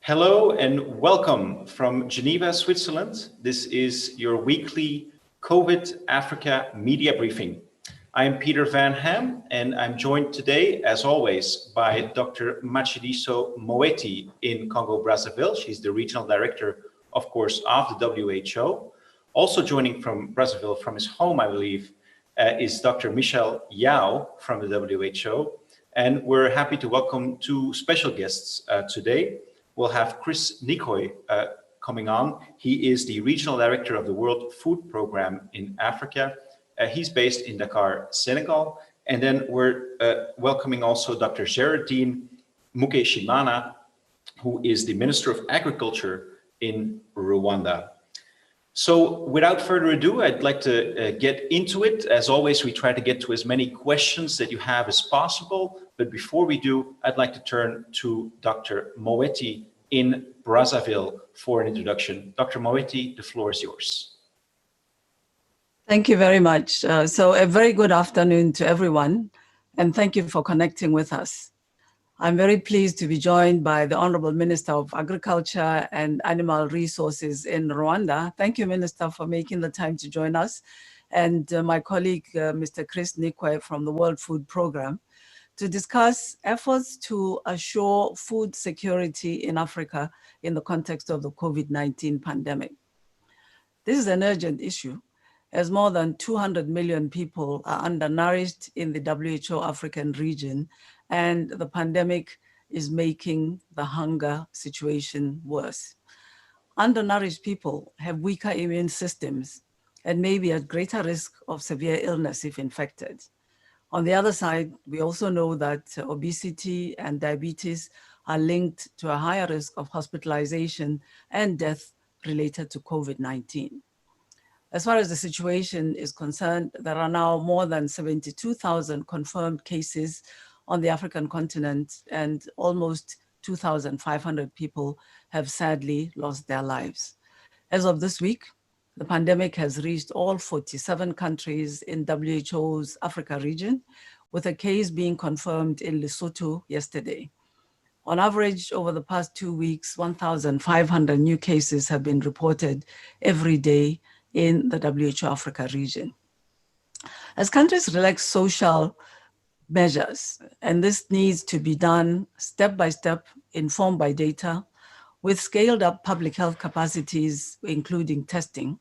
Hello and welcome from Geneva, Switzerland. This is your weekly COVID Africa media briefing. I am Peter Van Ham and I'm joined today, as always, by Dr. Matshidiso Moeti in Congo Brazzaville. She's the regional director, of course, of the WHO. Also joining from Brazzaville, from his home, I believe, is Dr. Michel Yao from the WHO. And we're happy to welcome two special guests today. We'll have Chris Nikoy coming on. He is the Regional Director of the World Food Programme in Africa. He's based in Dakar, Senegal. And then we're welcoming also Dr. Gerardine Mukeshimana, who is the Minister of Agriculture in Rwanda. So without further ado, I'd like to get into it. As always, we try to get to as many questions that you have as possible. But before we do, I'd like to turn to Dr. Moeti in Brazzaville for an introduction. Dr. Moeti, the floor is yours. Thank you very much. So a very good afternoon to everyone, and thank you for connecting with us. I'm very pleased to be joined by the Honorable Minister of Agriculture and Animal Resources in Rwanda. Thank you, Minister, for making the time to join us. And my colleague, Mr. Chris Nikoy from the World Food Programme, to discuss efforts to assure food security in Africa in the context of the COVID-19 pandemic. This is an urgent issue, as more than 200 million people are undernourished in the WHO African region, and the pandemic is making the hunger situation worse. Undernourished people have weaker immune systems and may be at greater risk of severe illness if infected. On the other side, we also know that obesity and diabetes are linked to a higher risk of hospitalization and death related to COVID-19. As far as the situation is concerned, there are now more than 72,000 confirmed cases on the African continent, and almost 2,500 people have sadly lost their lives. As of this week, the pandemic has reached all 47 countries in WHO's Africa region, with a case being confirmed in Lesotho yesterday. On average, over the past 2 weeks, 1,500 new cases have been reported every day in the WHO Africa region. As countries relax social measures, and this needs to be done step by step, informed by data, with scaled up public health capacities, including testing,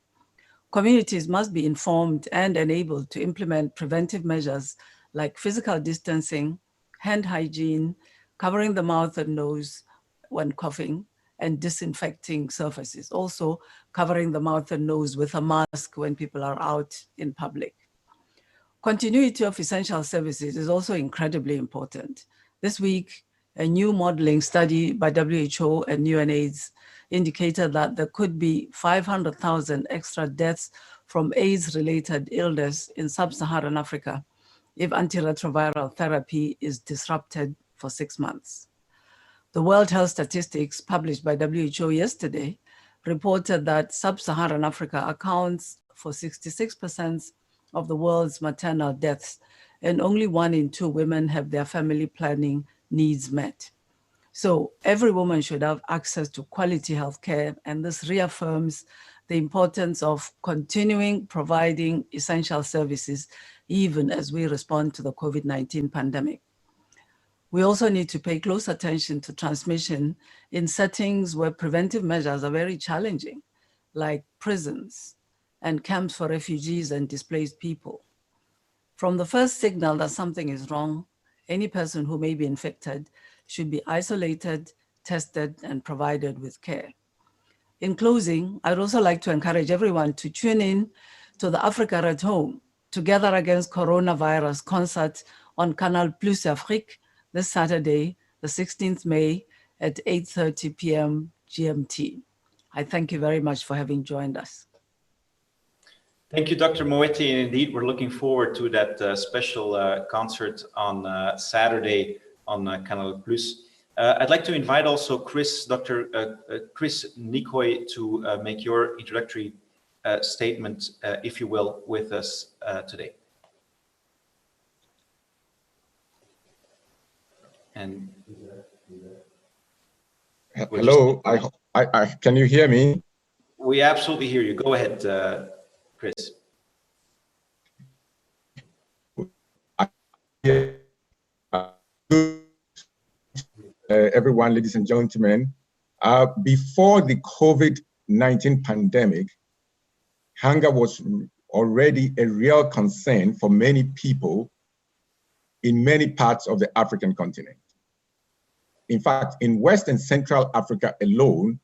communities must be informed and enabled to implement preventive measures like physical distancing, hand hygiene, covering the mouth and nose when coughing, and disinfecting surfaces. Also, covering the mouth and nose with a mask when people are out in public. Continuity of essential services is also incredibly important. This week, a new modeling study by WHO and UNAIDS indicated that there could be 500,000 extra deaths from AIDS-related illness in sub-Saharan Africa if antiretroviral therapy is disrupted for 6 months. The World Health Statistics published by WHO yesterday reported that sub-Saharan Africa accounts for 66% of the world's maternal deaths, and only 1 in 2 women have their family planning needs met. So every woman should have access to quality healthcare, and this reaffirms the importance of continuing providing essential services even as we respond to the COVID-19 pandemic. We also need to pay close attention to transmission in settings where preventive measures are very challenging, like prisons and camps for refugees and displaced people. From the first signal that something is wrong, any person who may be infected should be isolated, tested, and provided with care. In closing, I'd also like to encourage everyone to tune in to the Africa at Home Together Against Coronavirus concert on Canal Plus Afrique this Saturday, the 16th May at 8:30 p.m. GMT. I thank you very much for having joined us. Thank you, Dr. Moeti, and indeed, we're looking forward to that special concert on Saturday on Canal Plus. I'd like to invite also Dr. Chris Nikoi to make your introductory statement, if you will, with us today. And hello, I can you hear me? We absolutely hear you. Go ahead, Chris. Everyone, ladies and gentlemen, before the COVID-19 pandemic, hunger was already a real concern for many people in many parts of the African continent. In fact, in West and Central Africa alone,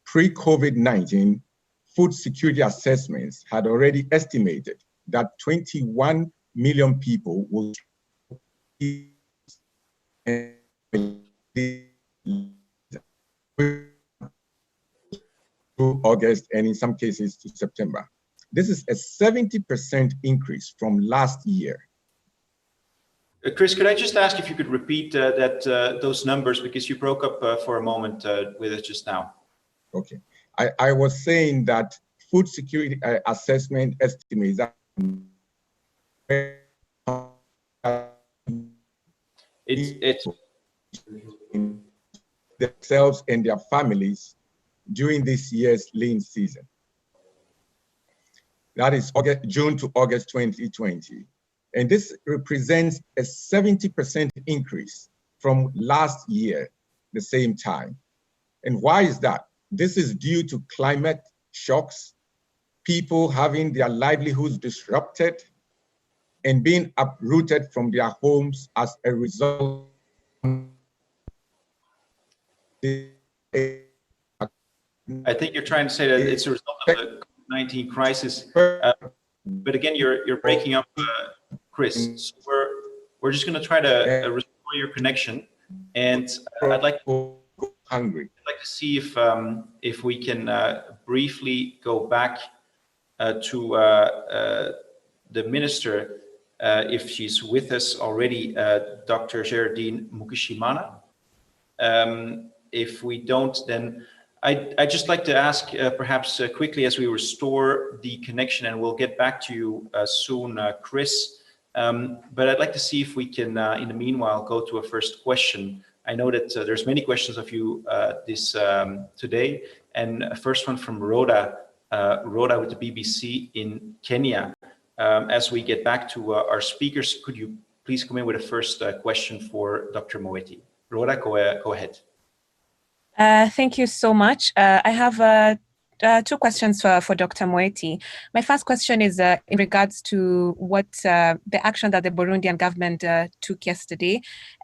pre-COVID-19, food security assessments had already estimated that 21 million people will through August and in some cases to September. This is a 70% increase from last year. Chris, could I just ask if you could repeat those numbers, because you broke up for a moment with us just now. Okay, I was saying that food security assessment estimates that it's themselves and their families during this year's lean season. That is June to August 2020. And this represents a 70% increase from last year, the same time. And why is that? This is due to climate shocks, people having their livelihoods disrupted, and being uprooted from their homes as a result. I think you're trying to say that it's a result of the COVID-19 crisis. But again, you're breaking up, Chris. So we're just going to try to restore your connection, and I'd like to see if we can briefly go back to the minister, if she's with us already, Dr. Geraldine Mukishimana. If we don't, then I'd just like to ask perhaps quickly as we restore the connection, and we'll get back to you soon, Chris. But I'd like to see if we can, in the meanwhile, go to a first question. I know that there's many questions of you today, and a first one from Rhoda with the BBC in Kenya. As we get back to our speakers, could you please come in with a first question for Dr. Moeti? Rhoda, go ahead. Thank you so much. I have two questions for Dr. Moeti. My first question is in regards to what the action that the Burundian government took yesterday,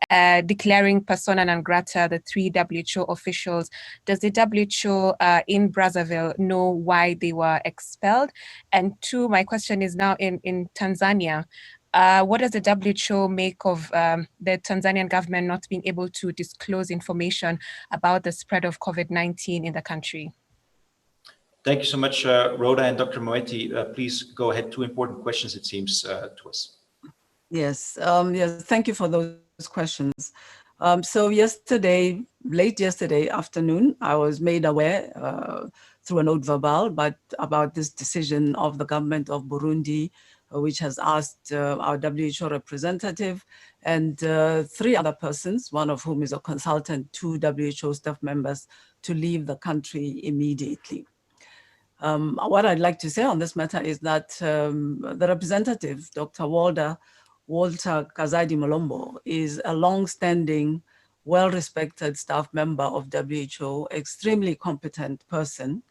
declaring persona non grata the 3 WHO officials. Does the WHO in Brazzaville know why they were expelled? And two, my question is now in Tanzania. What does the WHO make of the Tanzanian government not being able to disclose information about the spread of COVID-19 in the country? Thank you so much, Rhoda and Dr. Moeti. Please go ahead. Two important questions, it seems, to us. Yes, yes. Thank you for those questions. So late yesterday afternoon, I was made aware through a note verbal, about this decision of the government of Burundi, which has asked our WHO representative and 3 other persons, one of whom is a consultant, 2 WHO staff members, to leave the country immediately. What I'd like to say on this matter is that the representative, Dr. Walter Kazadi Molombo, is a long-standing, well-respected staff member of WHO, extremely competent person,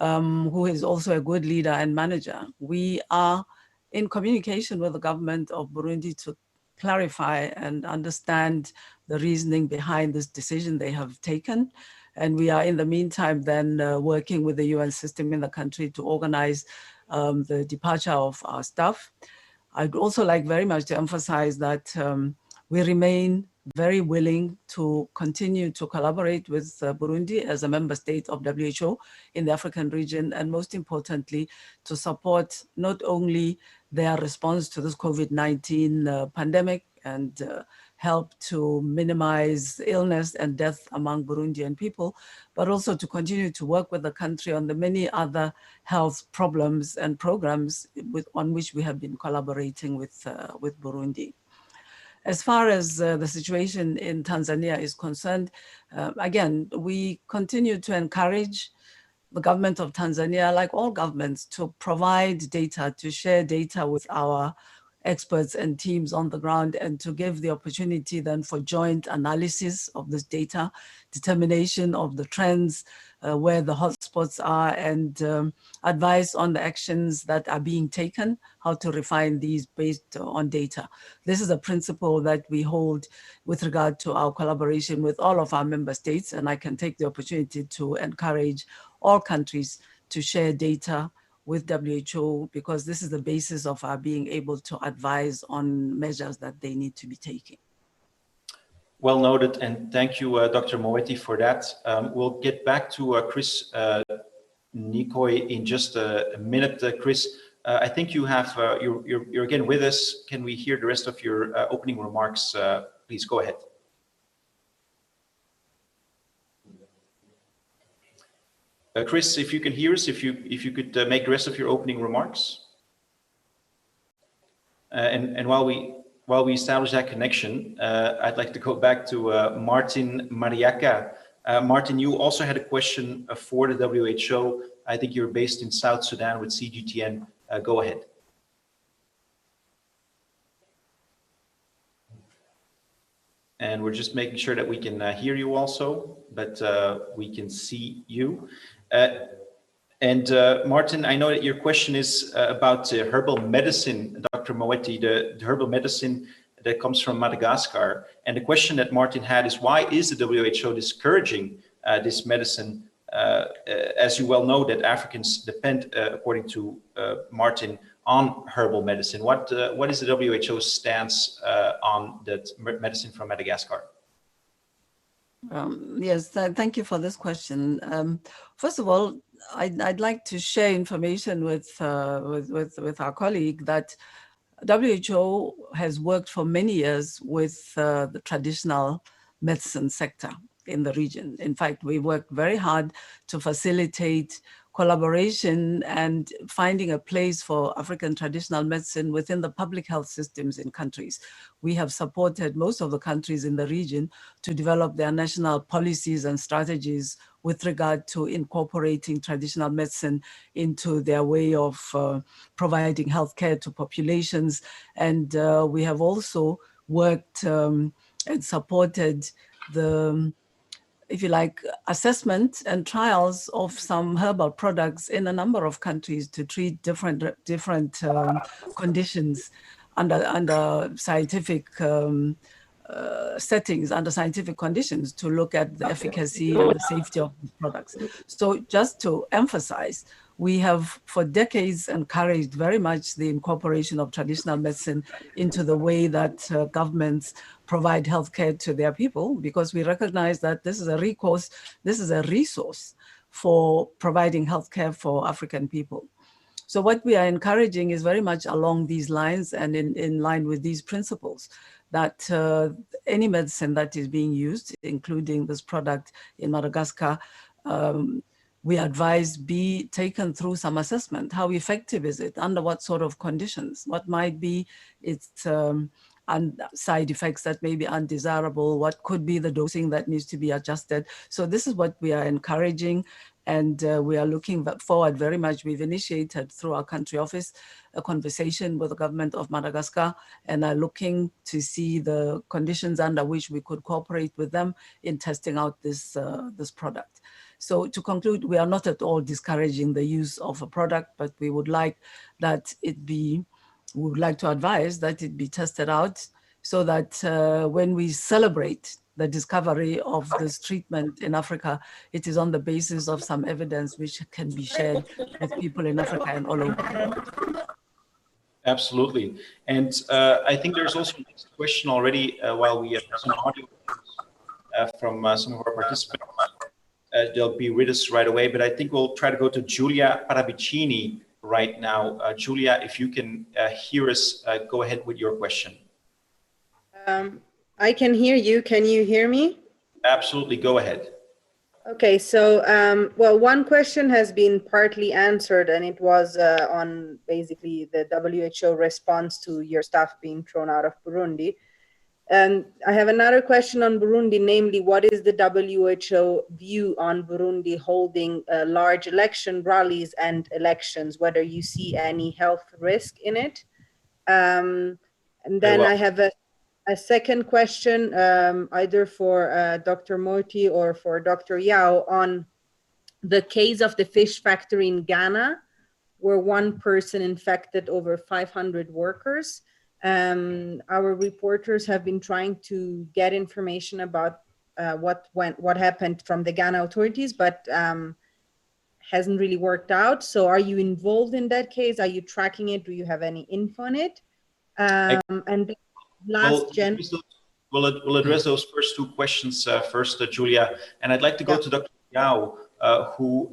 who is also a good leader and manager. We are in communication with the government of Burundi to clarify and understand the reasoning behind this decision they have taken. And we are in the meantime then working with the UN system in the country to organize the departure of our staff. I'd also like very much to emphasize that we remain very willing to continue to collaborate with Burundi as a member state of WHO in the African region, and most importantly, to support not only their response to this COVID-19 pandemic and help to minimize illness and death among Burundian people, but also to continue to work with the country on the many other health problems and programs on which we have been collaborating with Burundi. As far as the situation in Tanzania is concerned, again, we continue to encourage the government of Tanzania, like all governments, to provide data, to share data with our experts and teams on the ground, and to give the opportunity then for joint analysis of this data, determination of the trends, where the hotspots are, and advice on the actions that are being taken, how to refine these based on data. This is a principle that we hold with regard to our collaboration with all of our member states, and I can take the opportunity to encourage all countries to share data with WHO, because this is the basis of our being able to advise on measures that they need to be taking. Well noted, and thank you, Dr. Moeti, for that. We'll get back to Chris Nikoi in just a minute. Chris, I think you have, you're again with us. Can we hear the rest of your opening remarks? Please go ahead. Chris, if you can hear us, if you could make the rest of your opening remarks. And while we establish that connection, I'd like to go back to Martin Mariaka. Martin, you also had a question for the WHO. I think you're based in South Sudan with CGTN. Go ahead. And we're just making sure that we can hear you also, but we can see you. Martin, I know that your question is about herbal medicine, Dr. Moeti, the herbal medicine that comes from Madagascar. And the question that Martin had is, why is the WHO discouraging this medicine? As you well know, that Africans depend, according to Martin, on herbal medicine. What is the WHO stance on that medicine from Madagascar? Yes, thank you for this question. First of all, I'd like to share information with our colleague that WHO has worked for many years with the traditional medicine sector in the region. In fact, we worked very hard to facilitate collaboration and finding a place for African traditional medicine within the public health systems in countries. We have supported most of the countries in the region to develop their national policies and strategies with regard to incorporating traditional medicine into their way of providing healthcare to populations. And we have also worked and supported the, if you like, assessment and trials of some herbal products in a number of countries to treat different conditions under scientific settings, under scientific conditions, to look at the efficacy and the safety of these products. So just to emphasize, we have for decades encouraged very much the incorporation of traditional medicine into the way that governments provide healthcare to their people, because we recognize that this is a recourse, this is a resource for providing healthcare for African people. So what we are encouraging is very much along these lines and in line with these principles, that any medicine that is being used, including this product in Madagascar, we advise be taken through some assessment. How effective is it? Under what sort of conditions? What might be its side effects that may be undesirable? What could be the dosing that needs to be adjusted? So this is what we are encouraging. And we are looking forward very much. We've initiated through our country office a conversation with the government of Madagascar and are looking to see the conditions under which we could cooperate with them in testing out this product. So to conclude, we are not at all discouraging the use of a product, but we would like that we would like to advise that it be tested out so that when we celebrate the discovery of this treatment in Africa, it is on the basis of some evidence which can be shared with people in Africa and all over the world. Absolutely. And I think there's also a question already while we have some audio from some of our participants. They'll be with us right away, but I think we'll try to go to Giulia Paravicini right now. Giulia, if you can hear us, go ahead with your question. I can hear you. Can you hear me? Absolutely. Go ahead. Okay, so, well, one question has been partly answered, and it was on basically the WHO response to your staff being thrown out of Burundi. And I have another question on Burundi, namely, what is the WHO view on Burundi holding large election rallies and elections, whether you see any health risk in it? And then I have a second question, either for Dr. Moti or for Dr. Yao, on the case of the fish factory in Ghana, where one person infected over 500 workers. Our reporters have been trying to get information about what happened from the Ghana authorities, but hasn't really worked out. So are you involved in that case? Are you tracking it? Do you have any info on it? And We'll address those first two questions first, Giulia. And I'd like to go to Dr. Yao, who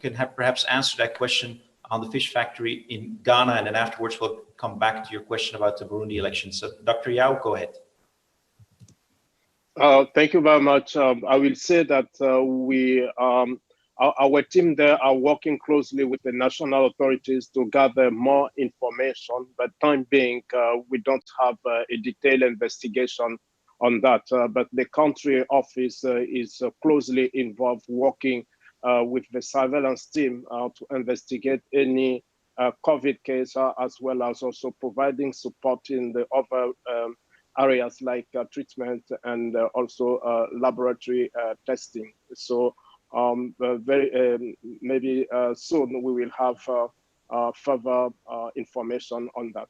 can perhaps answer that question on the fish factory in Ghana, and then afterwards we'll come back to your question about the Burundi election. So Dr. Yao, go ahead. Thank you very much. I will say that our team there are working closely with the national authorities to gather more information, but time being, we don't have a detailed investigation on that. But the country office is closely involved, working with the surveillance team to investigate any COVID case, as well as also providing support in the other areas like treatment and also laboratory testing. So maybe soon we will have further information on that.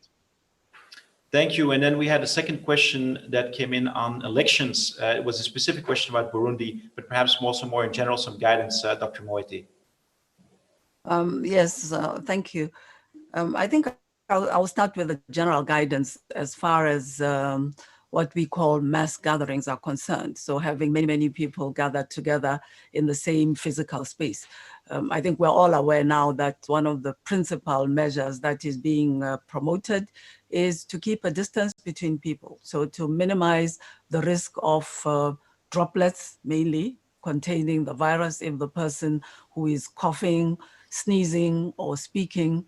Thank you. And then we had a second question that came in on elections. It was a specific question about Burundi, but perhaps also more in general, some guidance, Dr. Moeti. Yes, thank you. I think I'll start with the general guidance as far as what we call mass gatherings are concerned. So having many people gathered together in the same physical space. I think we're all aware now that one of the principal measures that is being promoted is to keep a distance between people. So to minimize the risk of droplets, mainly containing the virus, if the person who is coughing, sneezing, or speaking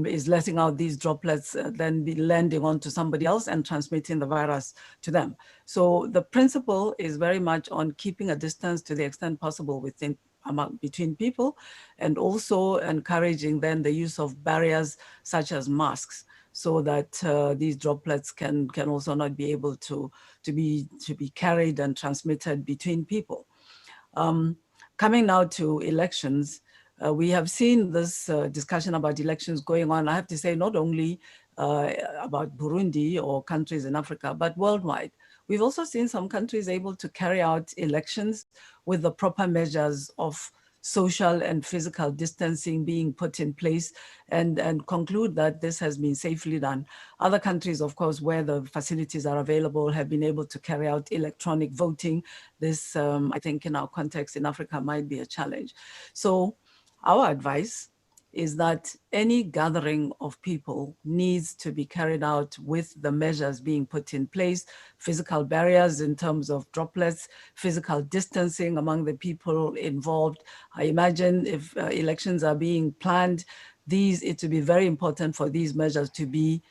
is letting out these droplets, then be landing onto somebody else and transmitting the virus to them. So the principle is very much on keeping a distance to the extent possible between people, and also encouraging then the use of barriers such as masks, so that these droplets can also not be able to be carried and transmitted between people. Coming now to elections, we have seen this discussion about elections going on, I have to say, not only about Burundi or countries in Africa, but worldwide. We've also seen some countries able to carry out elections with the proper measures of social and physical distancing being put in place, and conclude that this has been safely done. Other countries, of course, where the facilities are available, have been able to carry out electronic voting. This, I think in our context in Africa, might be a challenge. So our advice is that any gathering of people needs to be carried out with the measures being put in place, physical barriers in terms of droplets, physical distancing among the people involved. I imagine if elections are being planned, it will be very important for these measures to be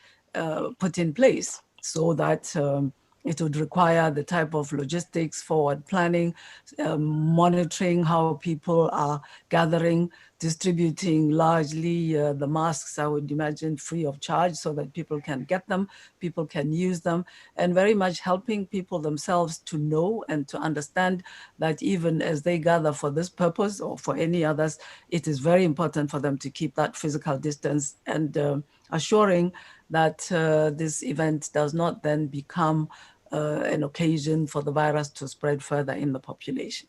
put in place so that It would require the type of logistics, forward planning, monitoring how people are gathering, distributing largely the masks, I would imagine, free of charge so that people can get them, people can use them, and very much helping people themselves to know and to understand that even as they gather for this purpose or for any others, it is very important for them to keep that physical distance, and assuring that this event does not then become an occasion for the virus to spread further in the population.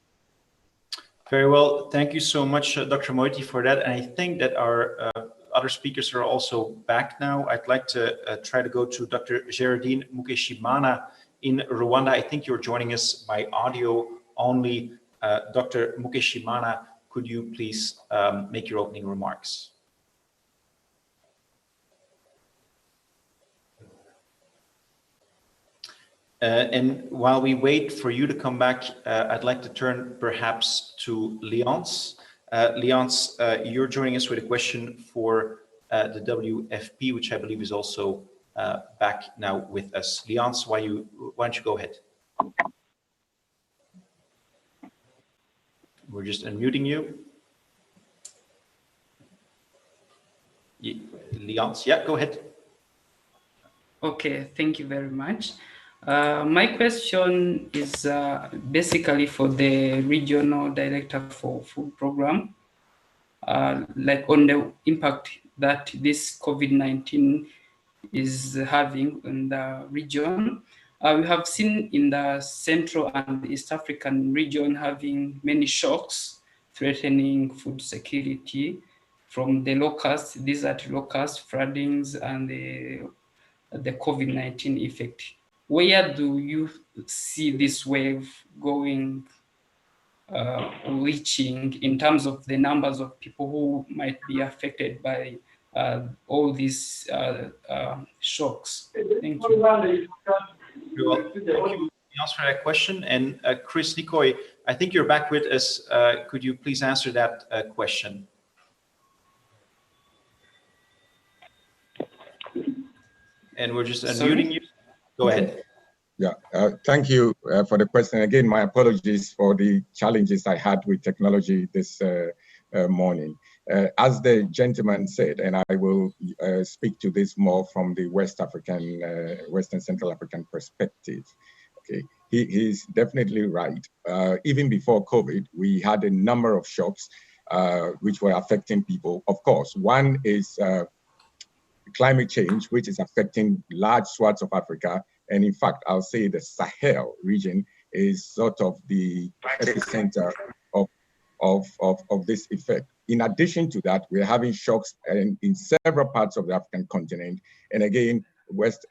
Very well. Thank you so much, Dr. Moiti, for that. And I think that our other speakers are also back now. I'd like to try to go to Dr. Geraldine Mukeshimana in Rwanda. I think you're joining us by audio only. Dr. Mukeshimana, could you please make your opening remarks? And while we wait for you to come back, I'd like to turn perhaps to Leonce. Leonce, you're joining us with a question for the WFP, which I believe is also back now with us. Leonce, why don't you go ahead? We're just unmuting you. Leonce, yeah, go ahead. Okay, thank you very much. My question is basically for the regional director for food program, like on the impact that this COVID-19 is having in the region. We have seen in the Central and East African region having many shocks threatening food security from the locusts, desert locusts, floodings, and the COVID-19 effect. Where do you see this wave going, reaching in terms of the numbers of people who might be affected by all these shocks? Thank you. Well, thank you for that question. And Chris Nikoy, I think you're back with us. Could you please answer that question? And we're just unmuting you. Go ahead. Yeah, thank you for the question. Again, my apologies for the challenges I had with technology this morning. As the gentleman said, and I will speak to this more from the Western Central African perspective. Okay, he's definitely right. Even before COVID, we had a number of shocks which were affecting people. Of course, one is climate change, which is affecting large swaths of Africa. And in fact, I'll say the Sahel region is sort of the epicenter of this effect. In addition to that, we're having shocks in several parts of the African continent. And again, West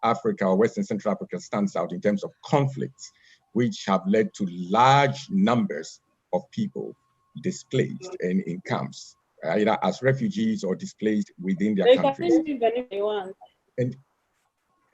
Africa or Western Central Africa stands out in terms of conflicts, which have led to large numbers of people displaced and in camps, either as refugees or displaced within their countries.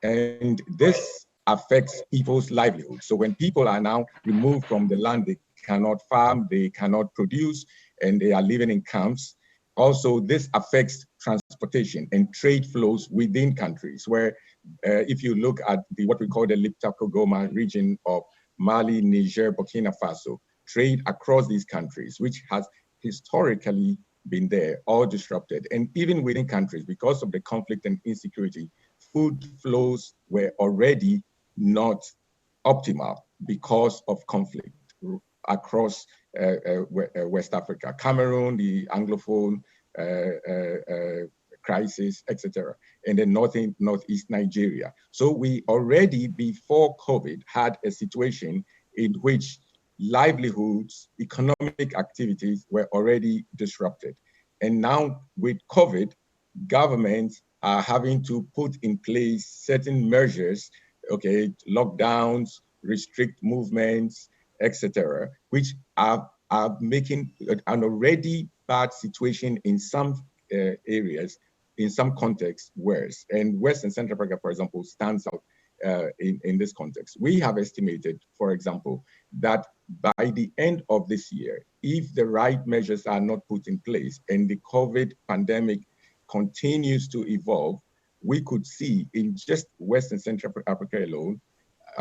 And this affects people's livelihood. So when people are now removed from the land, they cannot farm, they cannot produce, and they are living in camps. Also, this affects transportation and trade flows within countries, where if you look at what we call the Liptako-Goma region of Mali, Niger, Burkina Faso, trade across these countries, which has historically been there, all disrupted. And even within countries, because of the conflict and insecurity, food flows were already not optimal because of conflict across West Africa, Cameroon, the Anglophone crisis, etc., and then Northeast Nigeria. So we already, before COVID, had a situation in which livelihoods, economic activities were already disrupted. And now with COVID, governments are having to put in place certain measures, okay, lockdowns, restrict movements, etc., which are making an already bad situation in some areas, in some contexts, worse. And Western Central Africa, for example, stands out in this context. We have estimated, for example, that by the end of this year, if the right measures are not put in place and the COVID pandemic continues to evolve, we could see in just Western Central Africa alone,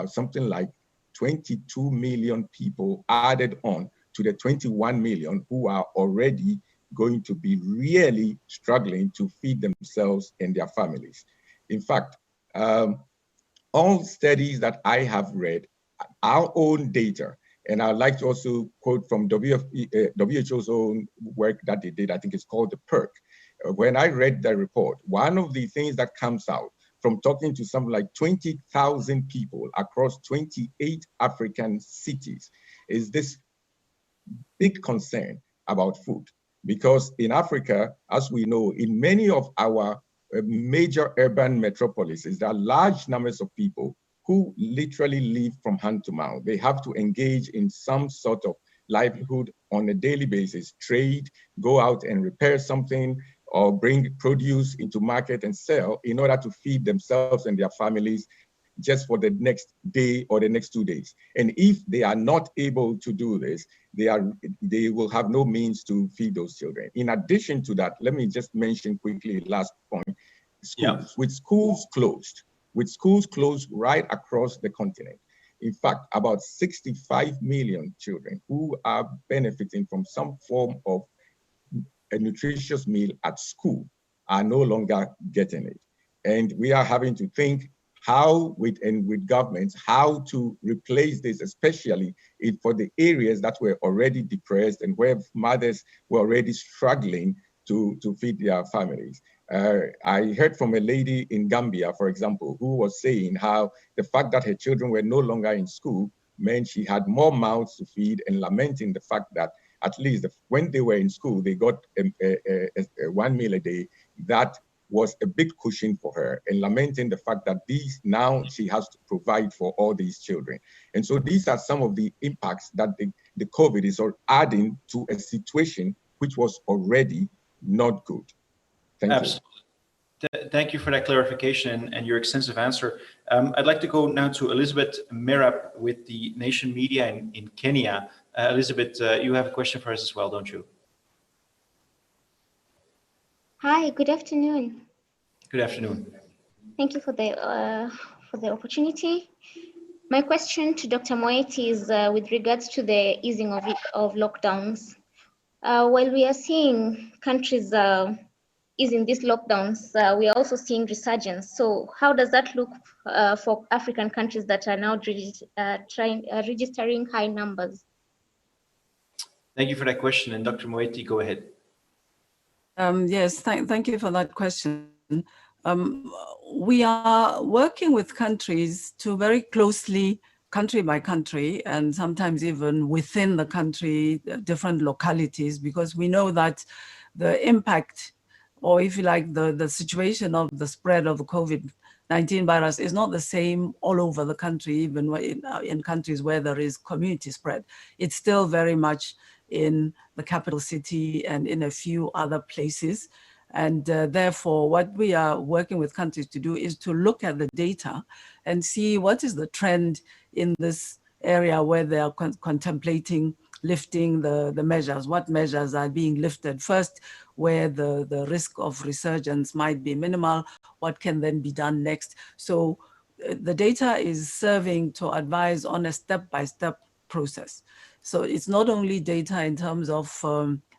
something like 22 million people added on to the 21 million who are already going to be really struggling to feed themselves and their families. In fact, all studies that I have read, our own data, and I'd like to also quote from WHO's own work that they did, I think it's called the PERC. When I read the report, one of the things that comes out from talking to something like 20,000 people across 28 African cities is this big concern about food. Because in Africa, as we know, in many of our major urban metropolises, there are large numbers of people who literally live from hand to mouth. They have to engage in some sort of livelihood on a daily basis, trade, go out and repair something, or bring produce into market and sell in order to feed themselves and their families just for the next day or the next 2 days. And if they are not able to do this, they will have no means to feed those children. In addition to that, let me just mention quickly, last point, schools. With schools closed right across the continent. In fact, about 65 million children who are benefiting from some form of a nutritious meal at school are no longer getting it. And we are having to think how, with governments, how to replace this, especially for the areas that were already depressed and where mothers were already struggling to feed their families. I heard from a lady in Gambia, for example, who was saying how the fact that her children were no longer in school meant she had more mouths to feed, and lamenting the fact that at least when they were in school, they got one meal a day. That was a big cushion for her, and lamenting the fact that now she has to provide for all these children. And so these are some of the impacts that the COVID is adding to a situation which was already not good. Thank Absolutely. You. Thank you for that clarification and your extensive answer. I'd like to go now to Elizabeth Merab with the Nation Media in Kenya. Elizabeth, you have a question for us as well, don't you? Hi, good afternoon. Good afternoon. Thank you for the opportunity. My question to Dr. Moeti is with regards to the easing of lockdowns. While we are seeing countries easing these lockdowns, we are also seeing resurgence. So how does that look for African countries that are now registering high numbers? Thank you for that question. And Dr. Moeti, go ahead. Yes, thank you for that question. We are working with countries to very closely, country by country, and sometimes even within the country, different localities, because we know that the impact, or if you like, the situation of the spread of the COVID-19 virus is not the same all over the country, even in countries where there is community spread. It's still very much in the capital city and in a few other places. And therefore, what we are working with countries to do is to look at the data and see what is the trend in this area where they are contemplating lifting the measures, what measures are being lifted first, where the risk of resurgence might be minimal, what can then be done next. So the data is serving to advise on a step-by-step process. So it's not only data in terms of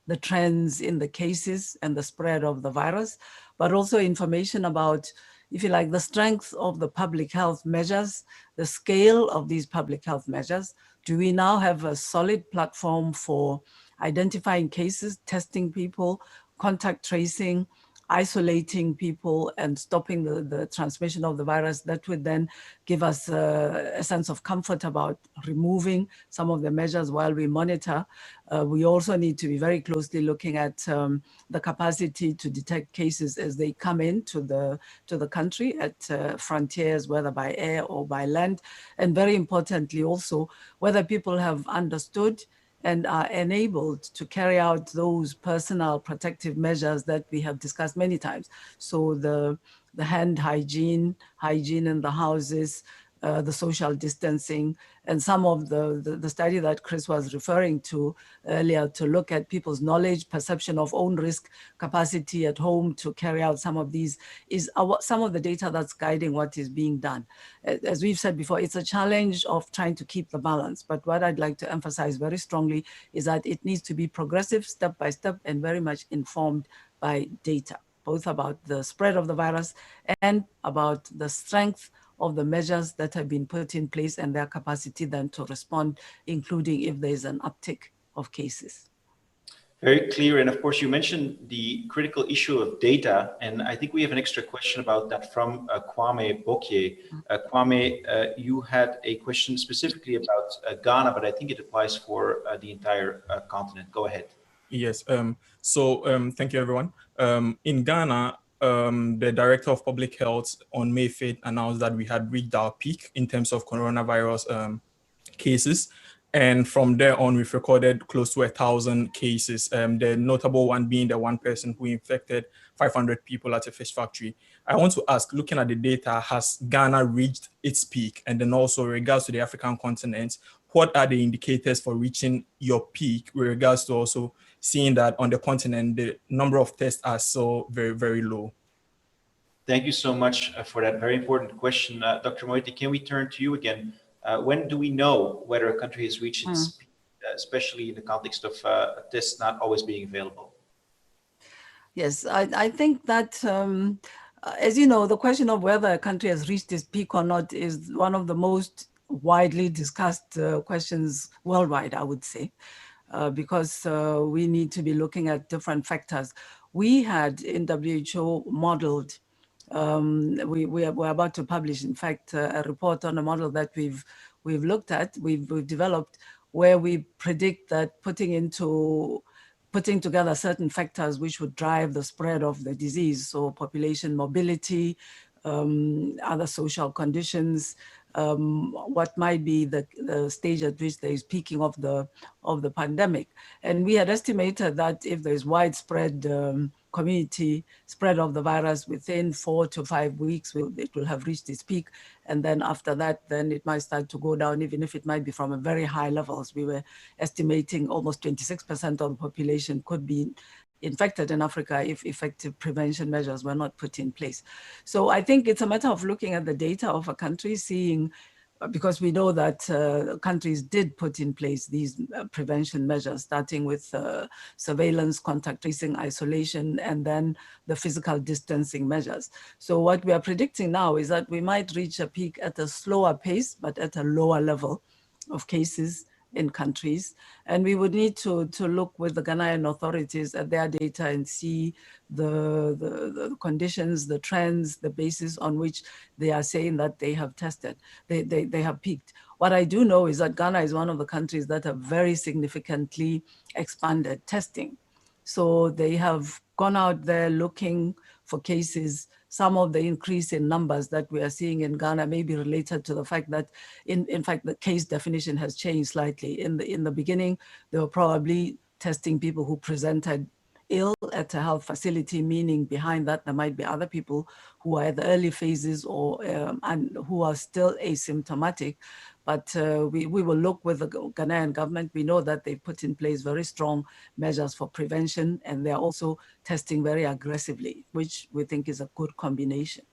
the trends in the cases and the spread of the virus, but also information about, if you like, the strength of the public health measures, the scale of these public health measures. Do we now have a solid platform for identifying cases, testing people, contact tracing, isolating people, and stopping the transmission of the virus? That would then give us a sense of comfort about removing some of the measures while we monitor. We also need to be very closely looking at the capacity to detect cases as they come into the country at frontiers, whether by air or by land. And very importantly also, whether people have understood and are enabled to carry out those personal protective measures that we have discussed many times. So the hand hygiene in the houses, the social distancing, and some of the study that Chris was referring to earlier to look at people's knowledge, perception of own risk, capacity at home to carry out some of these is some of the data that's guiding what is being done. As we've said before, it's a challenge of trying to keep the balance. But what I'd like to emphasize very strongly is that it needs to be progressive, step by step, and very much informed by data, both about the spread of the virus and about the strength of the measures that have been put in place and their capacity then to respond, including if there's an uptick of cases. Very clear. And of course, you mentioned the critical issue of data. And I think we have an extra question about that from Kwame Bokye. Kwame, you had a question specifically about Ghana, but I think it applies for the entire continent. Go ahead. Yes. Thank you, everyone. In Ghana, the Director of Public Health on May 5th announced that we had reached our peak in terms of coronavirus cases. And from there on, we've recorded close to 1,000 cases. The notable one being the one person who infected 500 people at a fish factory. I want to ask, looking at the data, has Ghana reached its peak? And then also in regards to the African continent, what are the indicators for reaching your peak with regards to also seeing that on the continent, the number of tests are so very, very low? Thank you so much for that very important question. Dr. Moeti, can we turn to you again? When do we know whether a country has reached its peak, especially in the context of tests not always being available? Yes, I think that, as you know, the question of whether a country has reached its peak or not is one of the most widely discussed questions worldwide, I would say, because we need to be looking at different factors. We had in WHO modeled, we're about to publish, in fact, a report on a model that we've looked at, we've developed, where we predict that putting together certain factors which would drive the spread of the disease, so population mobility, other social conditions, what might be the stage at which there is peaking of the pandemic. And we had estimated that if there's widespread community spread of the virus within 4 to 5 weeks, it will have reached its peak. And then after that, then it might start to go down, even if it might be from a very high levels. We were estimating almost 26% of the population could be infected in Africa if effective prevention measures were not put in place. So I think it's a matter of looking at the data of a country, seeing, because we know that countries did put in place these prevention measures, starting with surveillance, contact tracing, isolation, and then the physical distancing measures. So what we are predicting now is that we might reach a peak at a slower pace, but at a lower level of cases in countries. And we would need to look with the Ghanaian authorities at their data and see the conditions, the trends, the basis on which they are saying that they have tested, they have peaked. What I do know is that Ghana is one of the countries that have very significantly expanded testing. So they have gone out there looking for cases. Some of the increase in numbers that we are seeing in Ghana may be related to the fact that, in fact, the case definition has changed slightly. In the beginning, they were probably testing people who presented ill at a health facility, meaning behind that there might be other people who are at the early phases or and who are still asymptomatic. But we will look with the Ghanaian government. We know that they've put in place very strong measures for prevention, and they're also testing very aggressively, which we think is a good combination.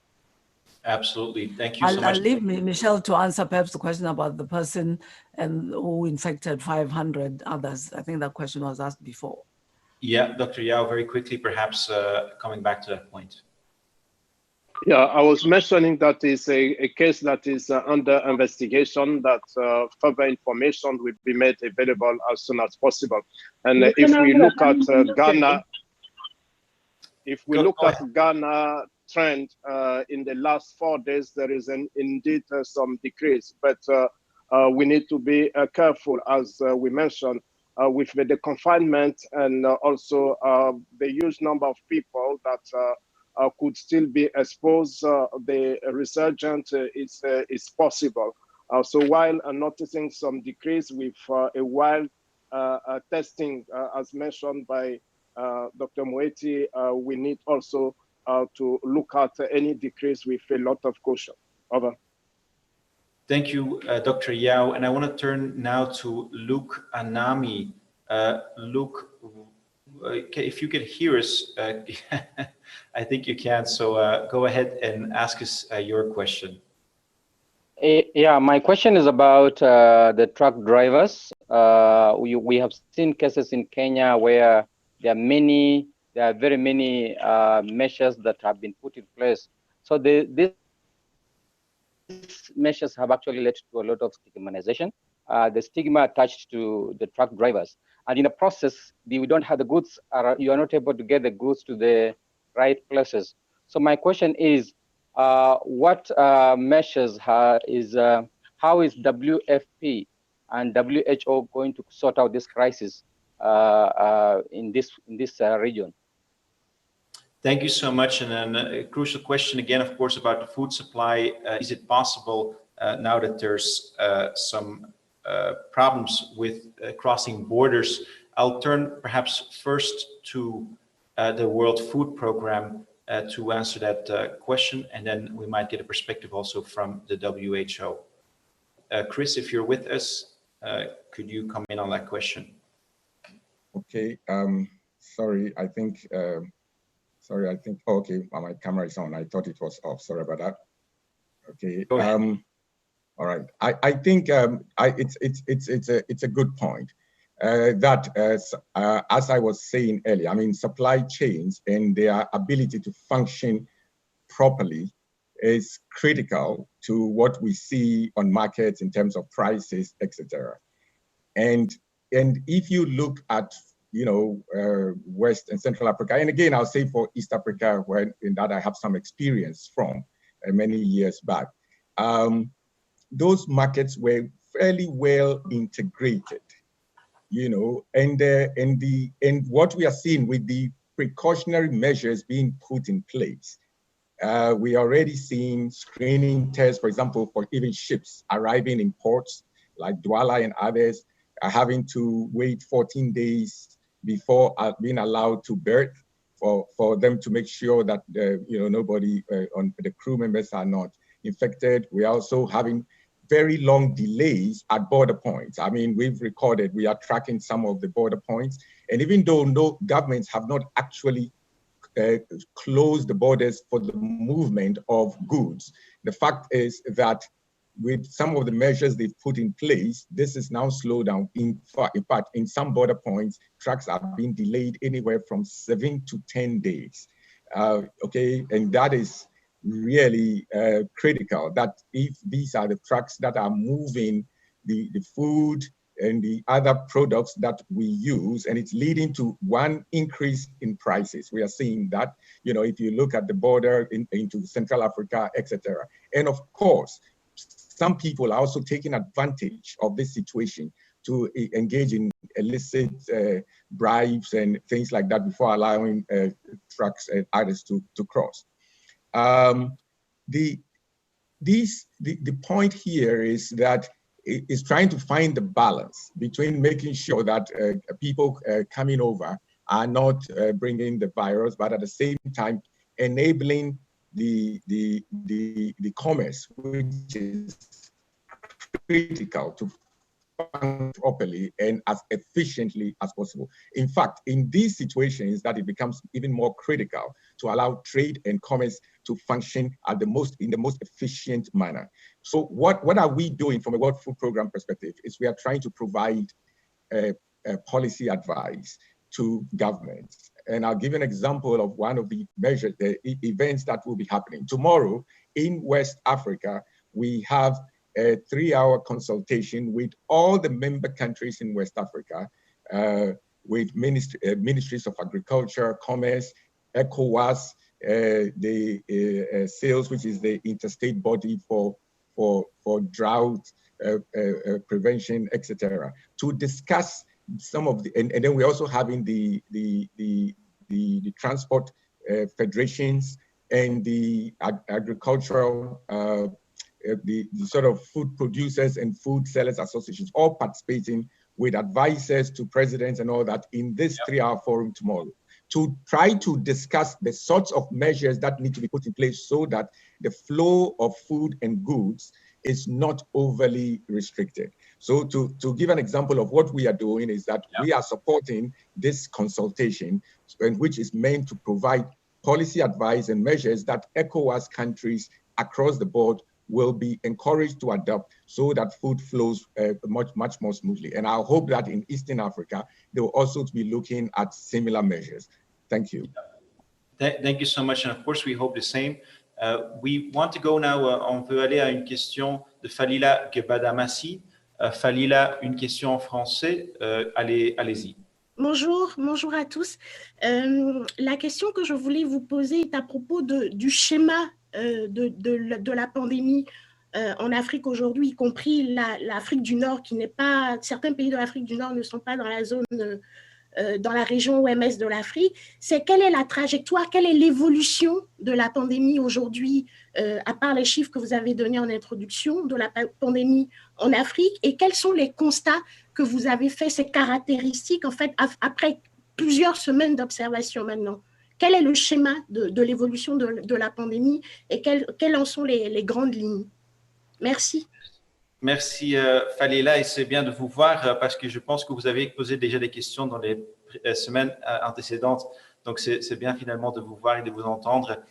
Absolutely. Thank you so much. I'll leave Michelle to answer perhaps the question about the person and who infected 500 others. I think that question was asked before. Yeah, Dr. Yao, very quickly, perhaps coming back to that point. Yeah, I was mentioning that is a case that is under investigation, that further information will be made available as soon as possible. And if we look at Ghana, Ghana trend in the last 4 days, there is indeed some decrease, but we need to be careful, as we mentioned, with the confinement and also the huge number of people that could still be exposed. The resurgence is possible. So while noticing some decrease with a while testing, as mentioned by Dr. Moeti, we need also to look at any decrease with a lot of caution. Over. Thank you, Dr. Yao. And I want to turn now to Luke Anami. Luke, if you can hear us, I think you can. So go ahead and ask us your question. Yeah, my question is about the truck drivers. We have seen cases in Kenya where there are very many measures that have been put in place. So these measures have actually led to a lot of stigmatization. The stigma attached to the truck drivers, and in the process, we don't have the goods. You are not able to get the goods to the right places. So my question is, what measures how is WFP and WHO going to sort out this crisis in this region? Thank you so much. And then a crucial question again, of course, about the food supply. Is it possible now that there's some problems with crossing borders? I'll turn perhaps first to the World Food Programme to answer that question, and then we might get a perspective also from the WHO. Chris, if you're with us, could you come in on that question? Okay, sorry, I think, oh, okay, my camera is on. I thought it was off, sorry about that. Okay, all right. I think it's a good point that as I was saying earlier, I mean, supply chains and their ability to function properly is critical to what we see on markets in terms of prices, etc. And if you look at West and Central Africa, and again, I'll say for East Africa, in that I have some experience from many years back, those markets were fairly well integrated, and what we are seeing with the precautionary measures being put in place, we are already seeing screening tests, for example, for even ships arriving in ports like Douala and others, are having to wait 14 days before being allowed to berth for them to make sure that nobody on the crew members are not infected. We are also having very long delays at border points. I mean, we are tracking some of the border points, and even though no governments have not actually closed the borders for the movement of goods, the fact is that with some of the measures they've put in place, this is now slowed down. In fact, in some border points, trucks are being delayed anywhere from 7 to 10 days. Okay, and that is really critical, that if these are the trucks that are moving the food and the other products that we use, and it's leading to one increase in prices. We are seeing that, if you look at the border into Central Africa, etc. And of course, some people are also taking advantage of this situation to engage in illicit bribes and things like that before allowing trucks and others to cross. The point here is that is trying to find the balance between making sure that people coming over are not bringing the virus, but at the same time enabling the commerce, which is critical to function properly and as efficiently as possible. In fact, in these situations, that it becomes even more critical to allow trade and commerce to function at in the most efficient manner. So what are we doing from a World Food Programme perspective is we are trying to provide policy advice to governments. And I'll give an example of one of the measures, the events that will be happening. Tomorrow in West Africa, we have a 3-hour consultation with all the member countries in West Africa, with ministries of agriculture, commerce, ECOWAS, the SAILS, which is the interstate body for drought prevention, etc., to discuss some of the, and then we're also having the transport federations and the agricultural, the sort of food producers and food sellers associations, all participating with advisors to presidents and all that in this 3-hour forum tomorrow, to try to discuss the sorts of measures that need to be put in place so that the flow of food and goods is not overly restricted. So to give an example of what we are doing is that we are supporting this consultation, which is meant to provide policy advice and measures that ECOWAS countries across the board will be encouraged to adopt so that food flows much more smoothly. And I hope that in Eastern Africa, they will also be looking at similar measures. Thank you. Thank you so much. And of course, we hope the same. We want to go now, on veut aller à une question de Falila Gebadamassi. Falila, une question en français. Allez-y. Bonjour à tous. La question que je voulais vous poser est à propos du schéma de la pandémie en Afrique aujourd'hui, y compris l'Afrique du Nord, qui n'est pas, certains pays de l'Afrique du Nord ne sont pas dans la zone, dans la région OMS de l'Afrique. C'est quelle est la trajectoire, quelle est l'évolution de la pandémie aujourd'hui, à part les chiffres que vous avez donnés en introduction, de la pandémie en Afrique, et quels sont les constats que vous avez faits, ces caractéristiques, en fait, après plusieurs semaines d'observation maintenant? Quel est le schéma de l'évolution de la pandémie et quelles en sont les grandes lignes? Merci. Merci Falila, et c'est bien de vous voir parce que je pense que vous avez posé déjà des questions dans les semaines antécédentes. Donc c'est bien finalement de vous voir et de vous entendre.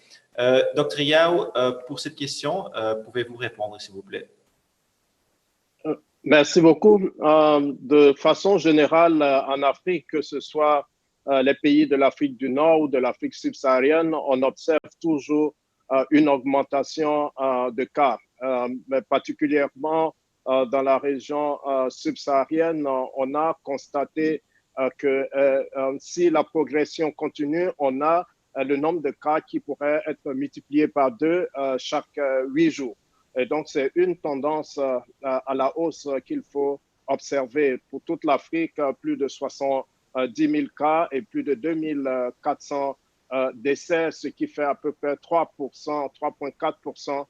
Dr Yao, pour cette question, pouvez-vous répondre s'il vous plaît? Merci beaucoup. De façon générale, en Afrique, que ce soit les pays de l'Afrique du Nord ou de l'Afrique subsaharienne, on observe toujours une augmentation de cas, mais particulièrement dans la région subsaharienne, on a constaté que si la progression continue, on a le nombre de cas qui pourrait être multiplié par 2 chaque 8 jours. Et donc, c'est une tendance à la hausse qu'il faut observer. Pour toute l'Afrique, plus de 70 000 cas et plus de 2400 décès, ce qui fait à peu près 3,4%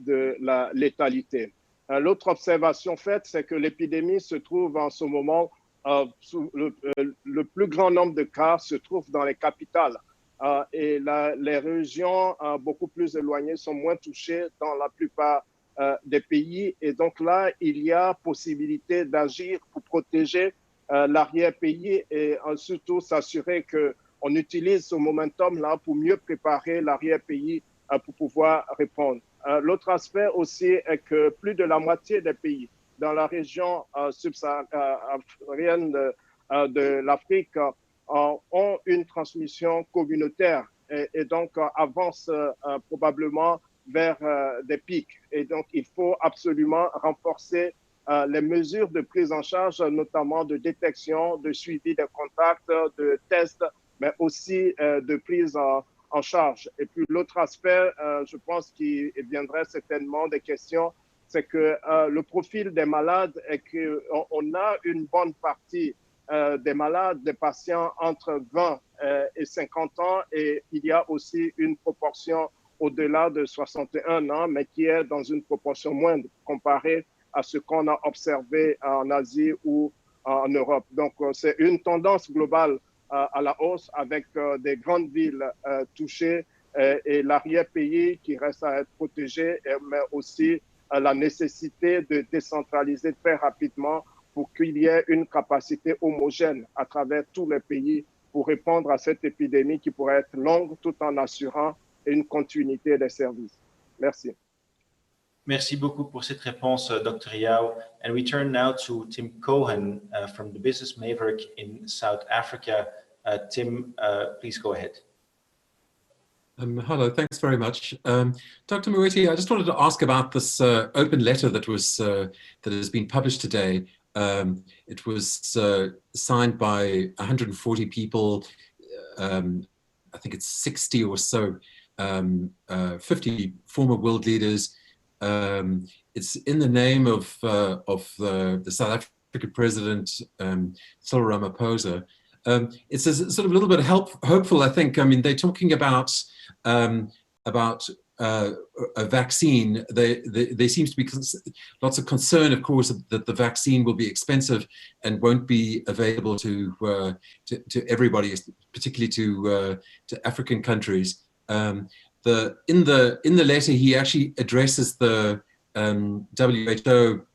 de la létalité. L'autre observation faite, c'est que l'épidémie se trouve en ce moment, le plus grand nombre de cas se trouve dans les capitales. Et les régions beaucoup plus éloignées sont moins touchées dans la plupart des pays. Et donc là, il y a possibilité d'agir pour protéger l'arrière-pays et surtout s'assurer qu'on utilise ce momentum-là pour mieux préparer l'arrière-pays pour pouvoir répondre. L'autre aspect aussi est que plus de la moitié des pays dans la région subsaharienne de l'Afrique ont une transmission communautaire et donc avancent probablement vers des pics. Et donc, il faut absolument renforcer les mesures de prise en charge, notamment de détection, de suivi des contacts, de tests, mais aussi de prise en charge. Et puis l'autre aspect, je pense qu'il viendrait certainement des questions, c'est que le profil des malades est qu'on a une bonne partie des malades, des patients entre 20 et 50 ans, et il y a aussi une proportion au-delà de 61 ans, mais qui est dans une proportion moindre comparée à ce qu'on a observé en Asie ou en Europe. Donc, c'est une tendance globale à la hausse avec des grandes villes touchées et l'arrière-pays qui reste à être protégé, mais aussi la nécessité de décentraliser très rapidement pour qu'il y ait une capacité homogène à travers tous les pays pour répondre à cette épidémie qui pourrait être longue tout en assurant une continuité des services. Merci. Merci beaucoup pour cette réponse, Dr. Yao. And we turn now to Tim Cohen from the Business Maverick in South Africa. Tim, please go ahead. Hello, thanks very much. Dr. Moeti, I just wanted to ask about this open letter that has been published today. It was signed by 140 people. I think it's 60 or so, 50 former world leaders. It's in the name of the South African president, Cyril Ramaphosa. It's a sort of a little bit hopeful, I think. I mean, they're talking about a vaccine. There seems to be lots of concern, of course, that the vaccine will be expensive and won't be available to everybody, particularly to African countries. In the letter, he actually addresses the WHO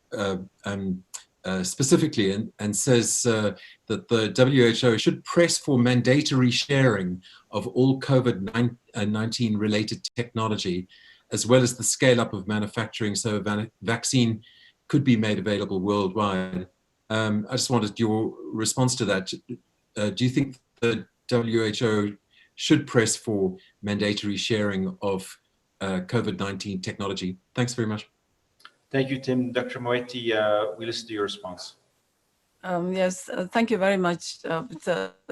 specifically, and says that the WHO should press for mandatory sharing of all COVID-19 related technology, as well as the scale up of manufacturing so a vaccine could be made available worldwide. I just wanted your response to that. Do you think the WHO should press for mandatory sharing of COVID-19 technology? Thanks very much. Thank you, Tim. Dr. Moeti, we listen to your response. Yes, thank you very much.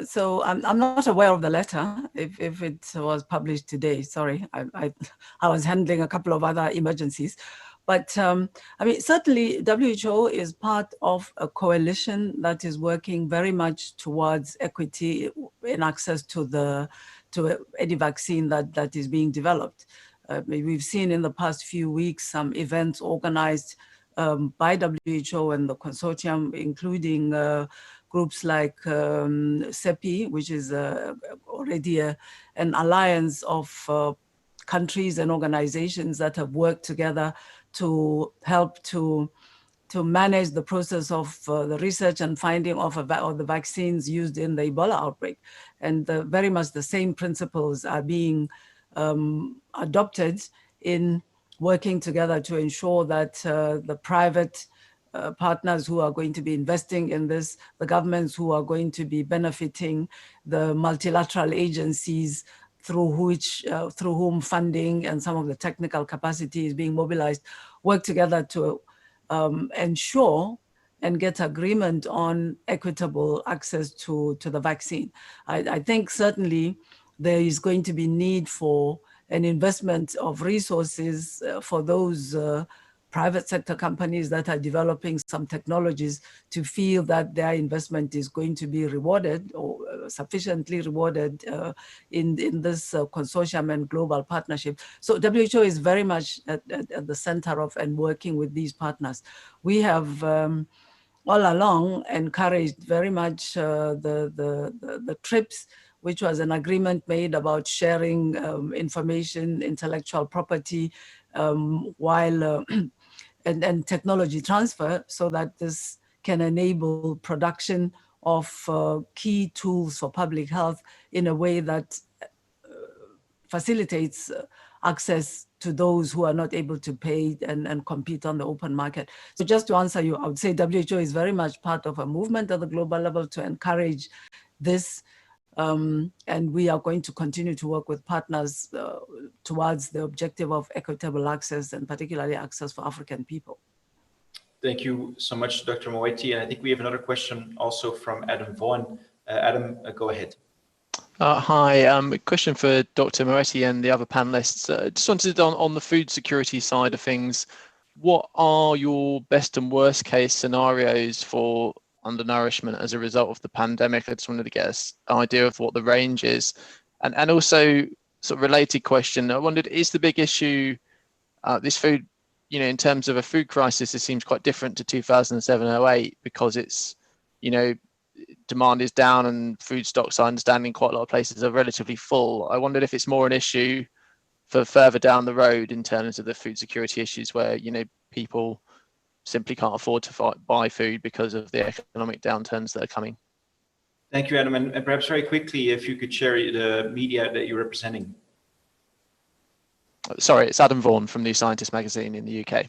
So I'm not aware of the letter, if it was published today. Sorry, I was handling a couple of other emergencies. But I mean, certainly WHO is part of a coalition that is working very much towards equity in access to any vaccine that is being developed. We've seen in the past few weeks some events organized by WHO and the consortium, including groups like CEPI, which is already an alliance of countries and organizations that have worked together to help to manage the process of the research and finding of the vaccines used in the Ebola outbreak. And very much the same principles are being adopted in working together to ensure that the private partners who are going to be investing in this, the governments who are going to be benefiting, the multilateral agencies through whom funding and some of the technical capacity is being mobilized, work together to ensure and get agreement on equitable access to the vaccine. I think certainly there is going to be need for an investment of resources for those private sector companies that are developing some technologies to feel that their investment is going to be rewarded or sufficiently rewarded in this consortium and global partnership. So WHO is very much at the center of and working with these partners. We have all along encouraged very much the TRIPS, which was an agreement made about sharing information, intellectual property, while and technology transfer, so that this can enable production of key tools for public health in a way that facilitates access to those who are not able to pay and compete on the open market. So just to answer you, I would say WHO is very much part of a movement at the global level to encourage this. And we are going to continue to work with partners towards the objective of equitable access, and particularly access for African people. Thank you so much, Dr. Moeti. And I think we have another question also from Adam Vaughan. Adam, go ahead. Hi, a question for Dr. Moeti and the other panelists. Just wanted on the food security side of things, what are your best and worst case scenarios for undernourishment as a result of the pandemic? I just wanted to get an idea of what the range is. And also, sort of related question, I wondered, is the big issue this food, in terms of a food crisis, it seems quite different to 2007-08 because it's, demand is down and food stocks, I understand, in quite a lot of places are relatively full. I wondered if it's more an issue for further down the road in terms of the food security issues where, people simply can't afford to buy food because of the economic downturns that are coming. Thank you, Adam. And perhaps very quickly, if you could share the media that you're representing. Sorry, it's Adam Vaughan from New Scientist magazine in the UK.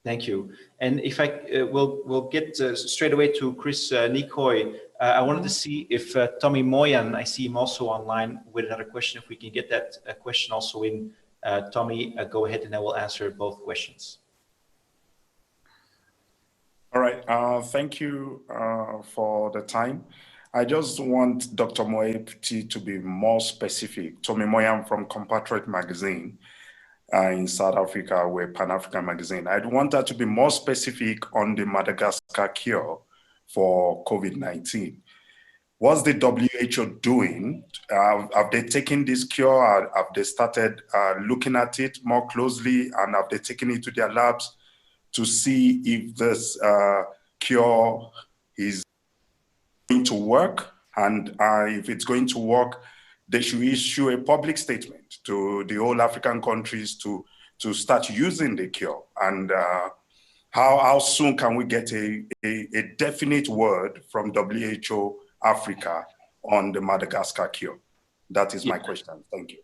Thank you. And if I we'll get straight away to Chris Nikoy. I wanted to see if Tommy Moyan, I see him also online with another question. If we can get that question also in. Tommy, go ahead and I will answer both questions. All right, thank you for the time. I just want Dr. Moeti to be more specific. Tommy Moyan from Compatriot magazine in South Africa, we're Pan-African magazine. I'd want her to be more specific on the Madagascar cure for COVID-19. What's the WHO doing? Have they taken this cure? Have they started looking at it more closely? And have they taken it to their labs to see if this cure is going to work? And if it's going to work, they should issue a public statement to the whole African countries to to start using the cure? And how soon can we get a definite word from WHO Africa on the Madagascar cure? That is my question. Thank you.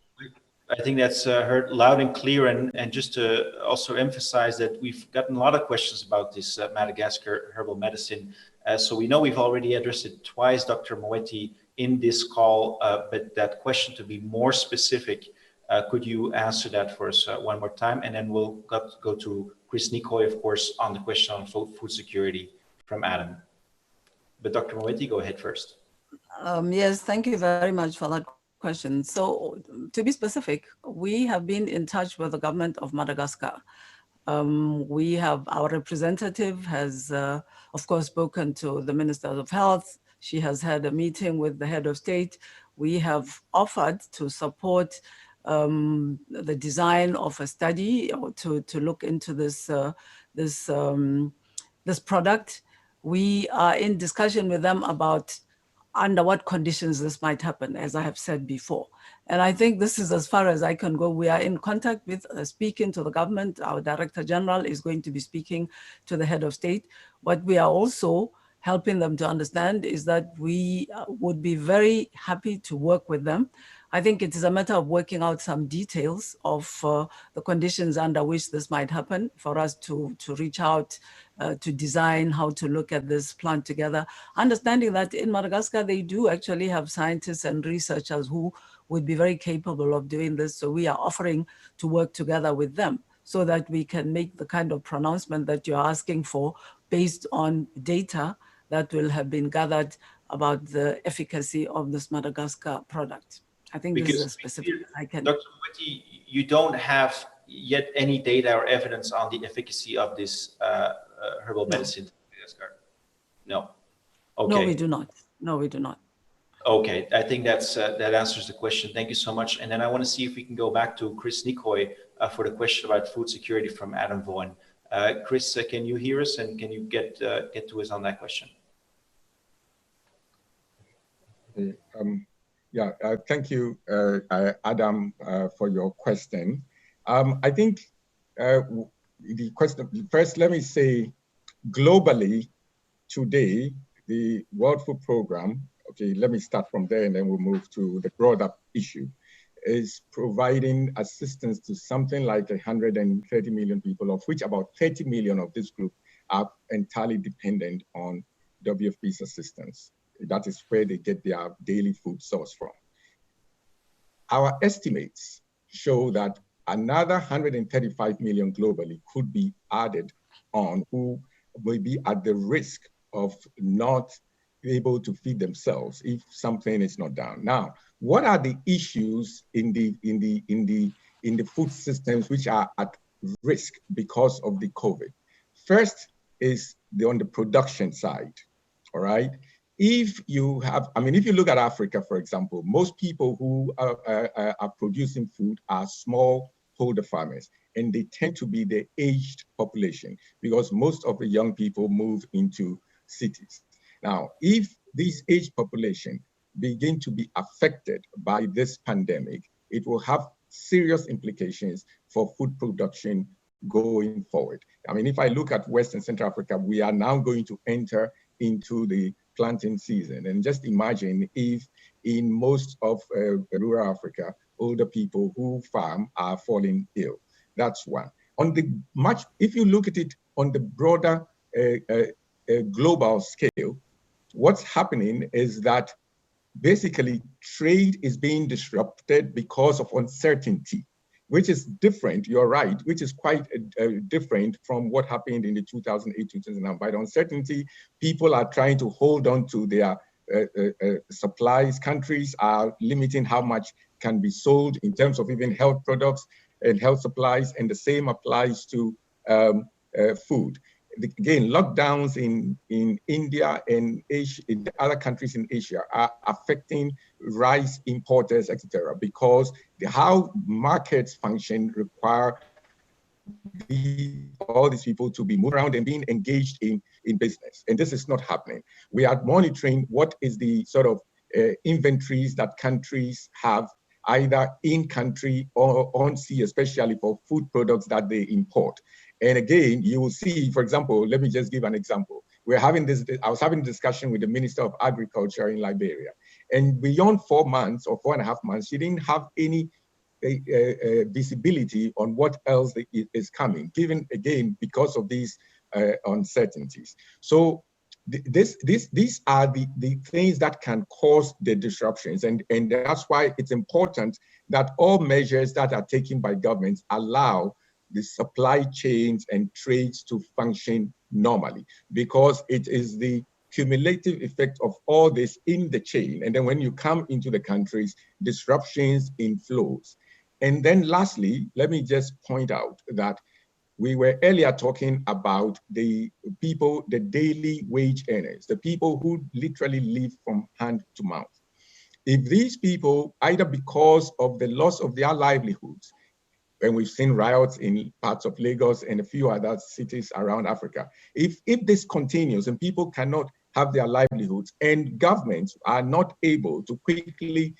I think that's heard loud and clear. And just to also emphasize that we've gotten a lot of questions about this Madagascar herbal medicine. So we know we've already addressed it twice, Dr. Moeti, in this call, but that question to be more specific, could you answer that for us one more time? And then we'll go to Chris Nikoy, of course, on the question on food security from Adam. But Dr. Moeti, go ahead first. Yes, thank you very much for that question. So to be specific, we have been in touch with the government of Madagascar. We have, our representative has, of course, spoken to the Minister of Health. She has had a meeting with the head of state. We have offered to support the design of a study to look into this product. We are in discussion with them about under what conditions this might happen, as I have said before. And I think this is as far as I can go. We are in contact with, speaking to the government. Our Director General is going to be speaking to the head of state. What we are also helping them to understand is that we would be very happy to work with them. I think it is a matter of working out some details of the conditions under which this might happen for us to reach out, to design how to look at this plant together. Understanding that in Madagascar, they do actually have scientists and researchers who would be very capable of doing this. So we are offering to work together with them so that we can make the kind of pronouncement that you're asking for based on data that will have been gathered about the efficacy of this Madagascar product. I think this is a specific I can. Dr. Moeti, you don't have yet any data or evidence on the efficacy of this herbal medicine. No. Okay. No, we do not. No, we do not. Okay, I think that answers the question. Thank you so much. And then I want to see if we can go back to Chris Nikoy for the question about food security from Adam Vaughan. Chris, can you hear us and can you get to us on that question? Yeah, thank you, Adam, for your question. I think the question, first, let me say, globally, today, the World Food Programme, okay, let me start from there and then we'll move to the broader issue, is providing assistance to something like 130 million people, of which about 30 million of this group are entirely dependent on WFP's assistance. That is where they get their daily food source from. Our estimates show that another 135 million globally could be added on who will be at the risk of not able to feed themselves if something is not done. Now, what are the issues in the food systems which are at risk because of the COVID? First is on the production side, all right? If you have, I mean, if you look at Africa, for example, most people who are producing food are smallholder farmers, and they tend to be the aged population because most of the young people move into cities. Now, if this aged population begin to be affected by this pandemic, it will have serious implications for food production going forward. I mean, if I look at West and Central Africa, we are now going to enter into the planting season. And just imagine if in most of rural Africa, older people who farm are falling ill. That's one. On the if you look at it on the broader global scale, what's happening is that basically trade is being disrupted because of uncertainty, which is different, you're right, which is quite different from what happened in the 2008, 2009. By the uncertainty, people are trying to hold on to their supplies. Countries are limiting how much can be sold in terms of even health products and health supplies, and the same applies to food. Again, lockdowns in India and Asia, in the other countries in Asia are affecting rice importers, etc., because how markets function require all these people to be moved around and being engaged in business. And this is not happening. We are monitoring what is the sort of inventories that countries have either in country or on sea, especially for food products that they import. And again, you will see, for example, let me just give an example. I was having a discussion with the Minister of Agriculture in Liberia, and beyond 4 months or 4.5 months, she didn't have any visibility on what else is coming, given again because of these uncertainties. So these are the things that can cause the disruptions, and that's why it's important that all measures that are taken by governments allow the supply chains and trades to function normally, because it is the cumulative effect of all this in the chain. And then when you come into the countries, disruptions in flows. And then lastly, let me just point out that we were earlier talking about the people, the daily wage earners, the people who literally live from hand to mouth. If these people, either because of the loss of their livelihoods, and we've seen riots in parts of Lagos and a few other cities around Africa, if this continues and people cannot have their livelihoods and governments are not able to quickly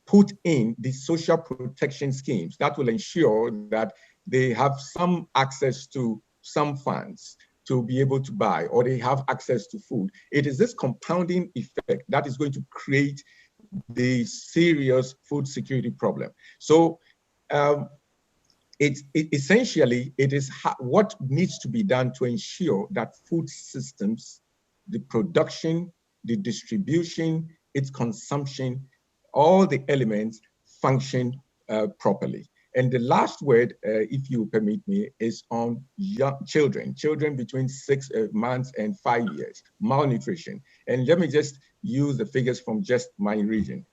put in the social protection schemes that will ensure that they have some access to some funds to be able to buy, or they have access to food, it is this compounding effect that is going to create the serious food security problem. So essentially, it is what needs to be done to ensure that food systems, the production, the distribution, its consumption, all the elements function properly. And the last word, if you permit me, is on young children between 6 months and 5 years, malnutrition. And let me just use the figures from just my region.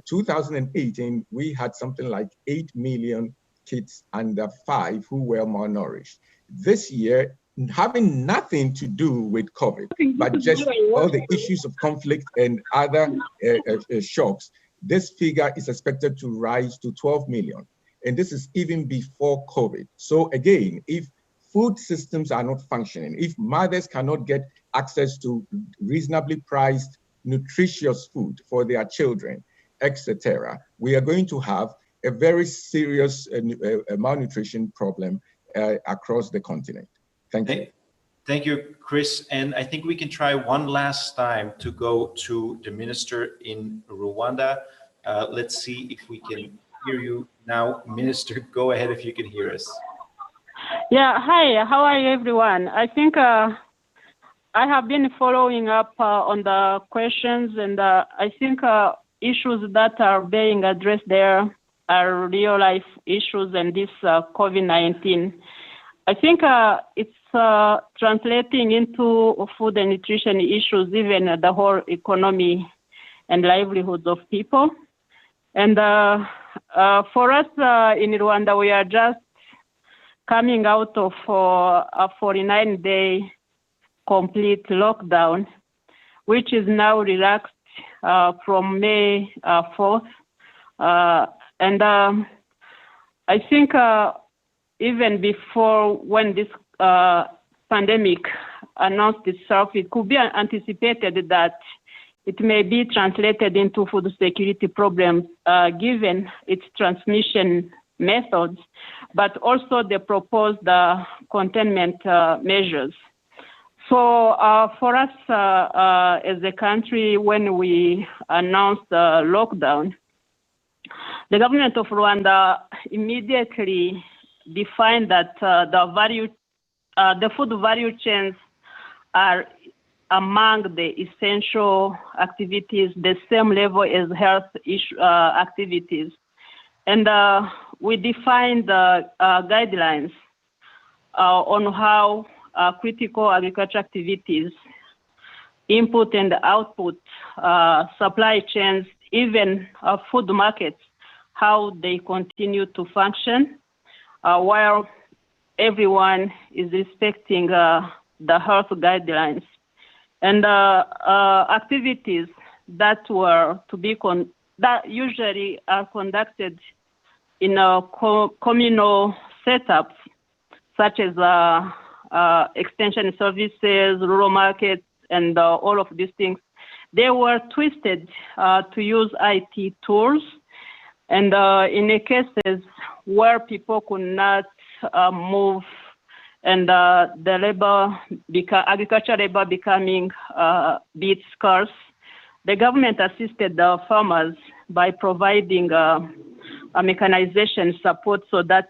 2018, we had something like 8 million kids under 5 who were malnourished. This year, having nothing to do with COVID, but just all the issues of conflict and other shocks, this figure is expected to rise to 12 million. And this is even before COVID. So again, if food systems are not functioning, if mothers cannot get access to reasonably priced, nutritious food for their children, etc., we are going to have a very serious malnutrition problem across the continent. Thank you. Thank you, Chris. And I think we can try one last time to go to the minister in Rwanda. Let's see if we can hear you now. Minister, go ahead if you can hear us. Yeah, hi, how are you, everyone? I think I have been following up on the questions, and I think issues that are being addressed there are real life issues, and this COVID-19. I think it's translating into food and nutrition issues, even the whole economy and livelihoods of people. And for us in Rwanda, we are just coming out of a 49-day complete lockdown, which is now relaxed from May 4th. And I think even before, when this pandemic announced itself, it could be anticipated that it may be translated into food security problems given its transmission methods, but also the proposed containment measures. So for us as a country, when we announced the lockdown, the government of Rwanda immediately defined that the food value chains are among the essential activities, the same level as health activities. And we defined the guidelines on how critical agriculture activities, input and output, supply chains, even food markets, how they continue to function while everyone is respecting the health guidelines. And activities that were to be that usually are conducted in a communal setups, such as extension services, rural markets, and all of these things, they were twisted to use IT tools And in the cases where people could not move and the agricultural labor becoming bit scarce, the government assisted the farmers by providing a mechanization support so that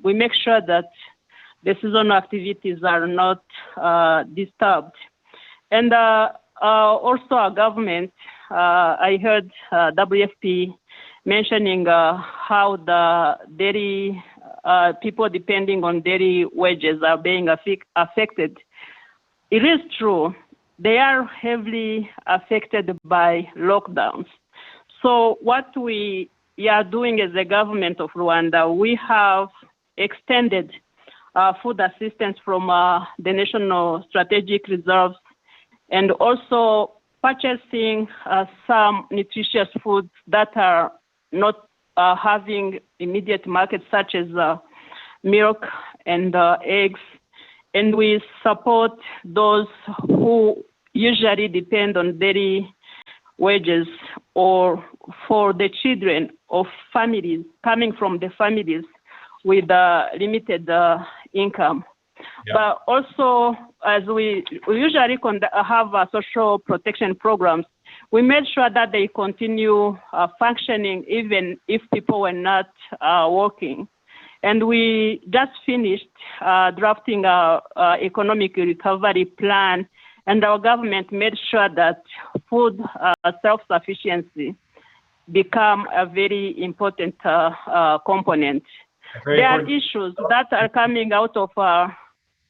we make sure that the seasonal activities are not disturbed. And also our government, I heard WFP mentioning how the dairy people depending on dairy wages are being affected. It is true. They are heavily affected by lockdowns. So what we are doing as the government of Rwanda, we have extended food assistance from the national strategic reserves and also purchasing some nutritious foods that are not having immediate markets, such as milk and eggs. And we support those who usually depend on dairy wages, or for the children of families coming from the families with limited income. Yeah. But also, as we usually have social protection programs, we made sure that they continue functioning even if people were not working. And we just finished drafting our economic recovery plan, and our government made sure that food self-sufficiency become a very important component. There are issues that are coming out of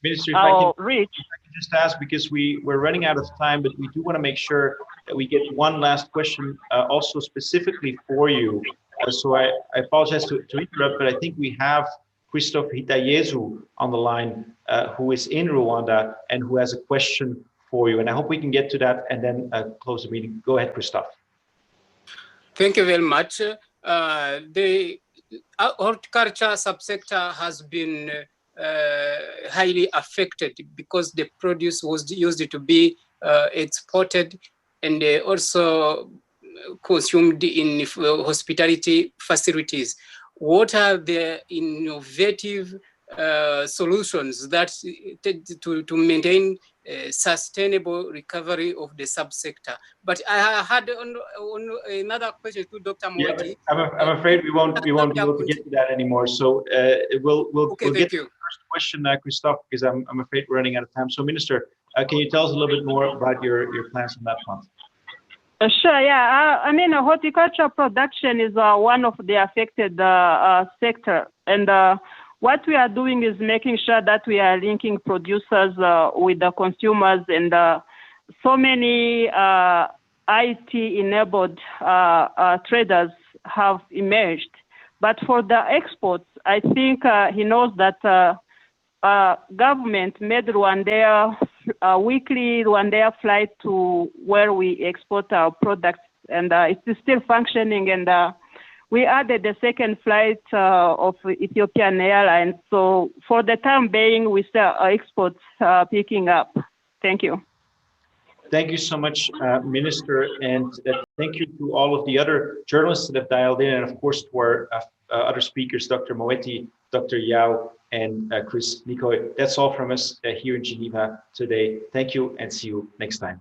Minister, our reach. If I can just ask, because we're running out of time, but we do want to make sure that we get one last question also specifically for you. So I apologize to interrupt, but I think we have Christophe Hitayezu on the line, who is in Rwanda and who has a question for you. And I hope we can get to that and then close the meeting. Go ahead, Christophe. Thank you very much. The horticulture subsector has been highly affected because the produce was used to be exported and also consumed in hospitality facilities. What are the innovative solutions that to maintain sustainable recovery of the subsector? But I had on another question to Dr. Moeti. Yeah, I'm afraid we won't be able to get to that anymore. So we'll get to the first question, Christophe, because I'm afraid we're running out of time. So, Minister, can you tell us a little bit more about your plans on that front? Sure, yeah. I mean, horticulture production is one of the affected sector. And what we are doing is making sure that we are linking producers with the consumers, and so many IT-enabled traders have emerged. But for the exports, I think he knows that government made Rwanda weekly Rwanda flight to where we export our products, and it is still functioning. And we added the second flight of Ethiopian Airlines. So for the time being, we see our exports picking up. Thank you. Thank you so much, Minister, and thank you to all of the other journalists that have dialed in, and of course to our other speakers, Dr. Moeti, Dr. Yao, and Chris Nico. That's all from us here in Geneva today. Thank you, and see you next time.